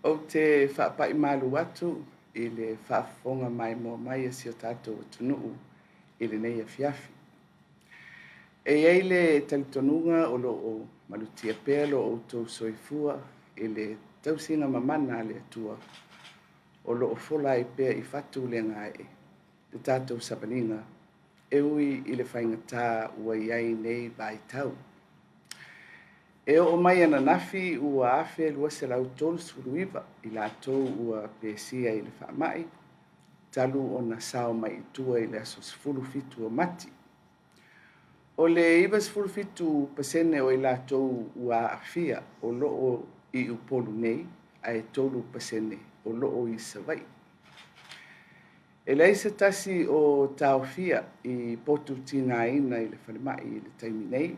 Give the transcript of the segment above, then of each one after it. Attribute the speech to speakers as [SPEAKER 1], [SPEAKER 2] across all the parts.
[SPEAKER 1] O te whaapai malu atu i le whaafonga mai mo mai e si o tātou Atunu'u i le nei a fiafi. E ei le talitonunga o lo o malutia pēa lo o tau soifua i le tausinga mamana le atua o lo o fola i pēa i whatu le ngai le tātou sapaninga e ui i le whaingatā ua iai nei vai tau. E o mai ana nafi ua afe lua se lau tolu suluiva i la tau ua pesia i le whaamai, talu o na sao mai itua i le aso sifuru fitu o mati. O le iwa sifuru fitu pasene o i la tau ua afia o loo i upolu nei, ai tolu pasene o loo i savai. E lei se tasi o taofia i potu tina ina i le whalemai i le taimi nei,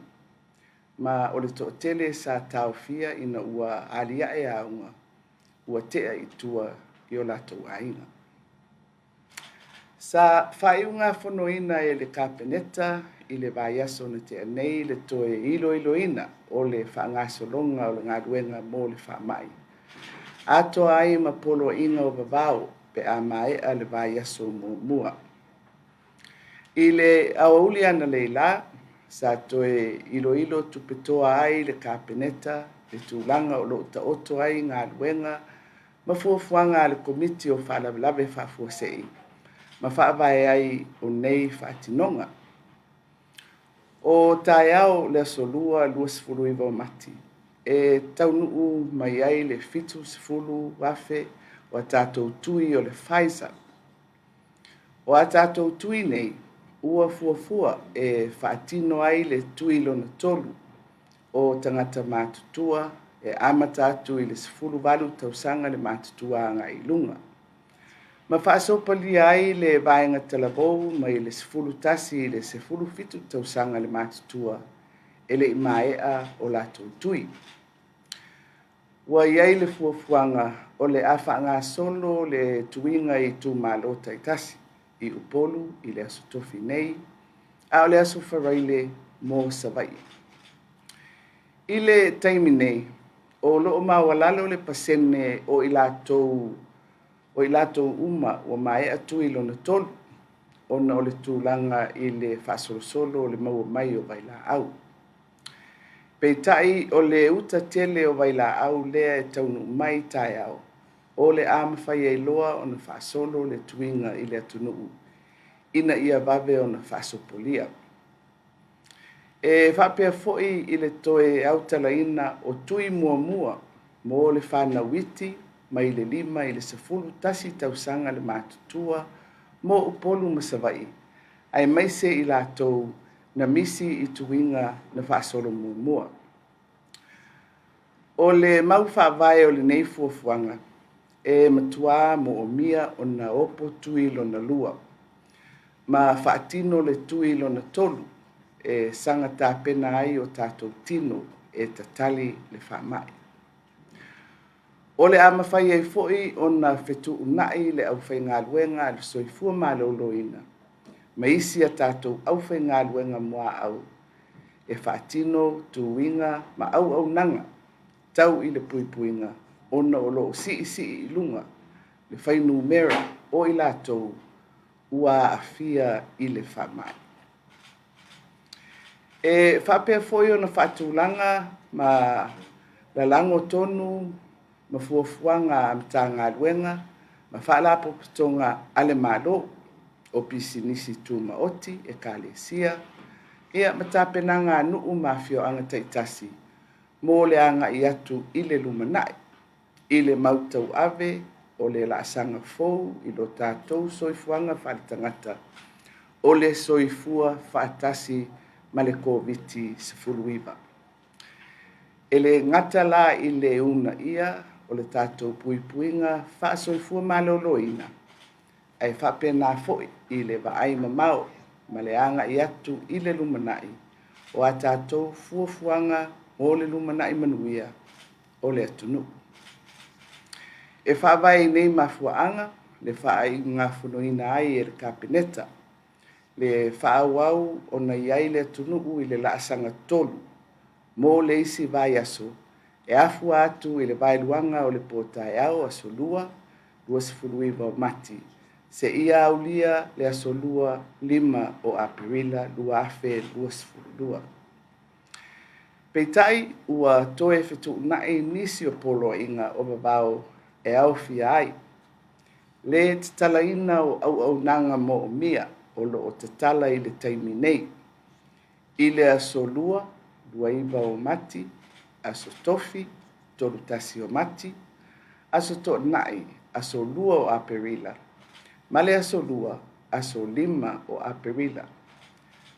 [SPEAKER 1] ma o le to'atele sa taofia ina ua aliae aunga ua tea i tua i o latou aiga. Sa whaiunga whanoina e le kapeneta i le vaiaso na tea nei le toe iloina o le whaangasolonga o le ngaruenga mo le whaamai. Ato ai ma polo inga o vavao pe a maea le vaiaso mua. I le Aulia na leila, sa toe ilo tupetoa ai le kapeneta, le tūlanga o lo taoto ai ngā luenga, ma fuafuanga le komiti o whaalawelawe whaafuasei, ma whaavae ai o nei whaatinonga. O tae au le asolua lua sifuru iwa o mati, e Taunu'u mai ai le fitu sifuru wafe o a tātou tui o le Pfizer. O a tātou tui nei, ua fuafua e whaatino ai le tui lona tolu o tangata mātutua e amata atu i le sifuru walu tausanga le mātutua anga i lunga. Ma whaasopalia ai le vaenga talabou mai le sifuru tasi i le sifuru fitu tausanga le mātutua e le imaea o latou tui. Ua iai le fuafuanga o le awha ngā solo le tuinga i tu malota i tasi. I upolu i le aso tofi nei, a o le aso wharaile mō savai. I le taimi nei, o loo mawalalo le pasene o i lātou uma o mai atu i lona tolu, o na o le tūlanga i le whaasolosolo o le maua mai o vaila au. Peitai o le uta tele o vaila au lea e taunu mai tai au. O le amawhai e loa o na whaasolo le tuinga i le Atunu'u, ina ia vave o na whaasopolia. E whapea foi i le toe autalaina o tui mua mo le whanawiti mai le 5 i le 10 tasi tausanga le mātutua mo upolu masawai, ai maise i lātou na misi i tuinga na whaasolo mua. O le mau whaavae o le nei fuafuanga, e matua mo o mia o na opo tui lona lua. Ma whaatino le tui lona tolu e sanga tāpena ai o tātou tino e tatali le whaamai. O le amawhai ai foi o na whetu unai le au whai ngā luenga le soifua māloloina. Ma isi a tātou au whai ngā luenga mua au e whaatino tuinga ma au nanga tau i le puipuinga ona o lo si i lunga le whainu mera o i lātou ua afia i le whamai. E whapea foi o na whaatulanga ma la lango tonu ma fuafuanga amta ngā luenga ma whaalapo pitonga ale malo o pisinisi tuma oti e kālesia ia matapenanga nuu mafio anga taitasi mo le anga i atu i le lumanai, i le mautau ave o le laasanga fou i lo tātou soifuanga whaalitangata o le soifua whaatasi ma le KOVITI-19. E le ngata la i le una ia o le tātou puipuinga whaasoifua maloloina, ai whapena foi i le vaai mamao ma le anga i atu i le lumanai o a tātou fuafuanga o le lumanai manuia o le Atunu'u. E whaavai nei mafuaanga, le whaai ngā whunoina ai e le kapeneta, le whaawau o na iai le Atunu'u i le laasanga tolu, mō le isi vai aso, E afu atu i le vailuanga o le potaeao asolua 25 o mati. Seia Aulia le asolua 5 o Aperila 2 Peitai ua toe fetu'una'i nisi o poloinga o vavao e au fia ai. Le te talaina o auaunaga mo mia o loo te tala i le taimi nei. I le asolua 2 o mati, aso tofi 3 o mati, aso to'ana'i aso 2 o Aperila. Ma le asolua aso 5 o Aperila.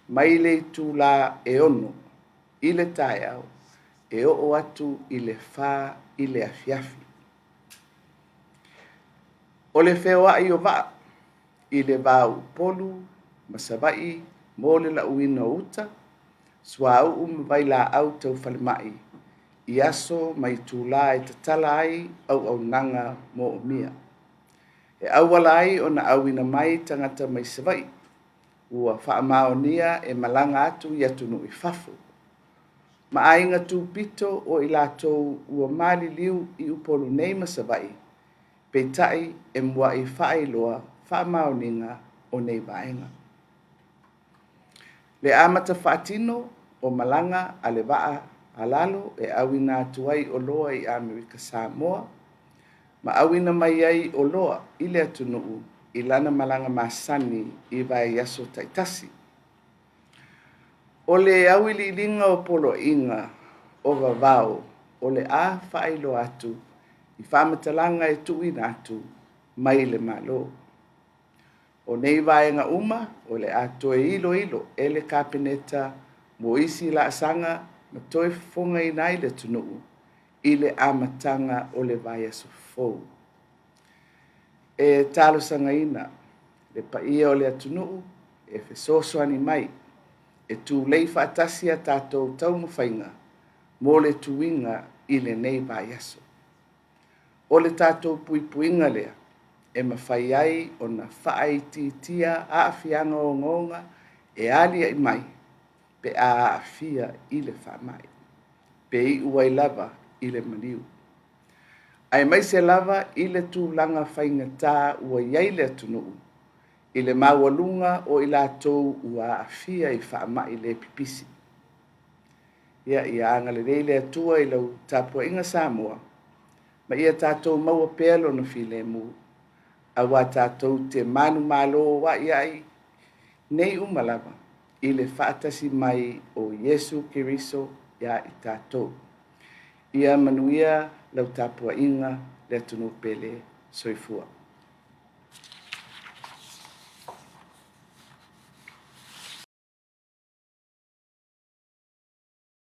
[SPEAKER 1] Mai le tula e ono i le taeao e o'o atu i le whā i le afiafi. O le wheoa'i o vaa i le vāu polu, masawai, mo le lauina o uta, sua au mawai la au tau whalemai, i aso mai tūlā e tatala ai au nanga mo o mia. E awala ai o na awina mai tangata mai sawai, ua whaamaonia e malanga atu i Atunu'U i fafu. Ma ainga tūpito o i lātou ua mali liu i upolu nei masawai, peitai e mua i whaailoa whaamaoninga o nei vaenga. Le amata whaatino o malanga a le waa alalo e awina atu ai o loa i Amerika Samoa, ma awina mai ai o loa i le Atunu'u i lana malanga masani i vai aso taitasi. O le awili linga o polo inga o vavao o le a whailo atu i whamatalanga e tuina atu mai le malo. O nei vaenga uma o le ato e ilo e le kapeneta mo isi la asanga ma toe fonga i nai le Atunu'u i le amatanga o le vai aso fou. E talo sanga ina le paia o le Atunu'u e fesoso ani mai e tu lei whaatasi a tātou tau mawhainga mo le tuinga i le nei vai aso. O le tātou puipuinga lea e mawhai ai o na whaititia a afianga o ngonga e alia i mai pe a afia i le whamai. Pe i uai lava i le maniu. Ai mai se lava i le tūlanga whainga tā ua iai le Atunu'u i le maualunga o i lātou ua afia i whaamai le pipisi. Ia i angale le atua i lau Tapunia Samoa, ma ia tātou maua pelo na filemu, a wā tātou te manu malo wa iai nei umalava i le whaatasi mai o Yesu Kiriso ia i tātou. Ia manuia lau Tapunia le Atunu'u pele soifua.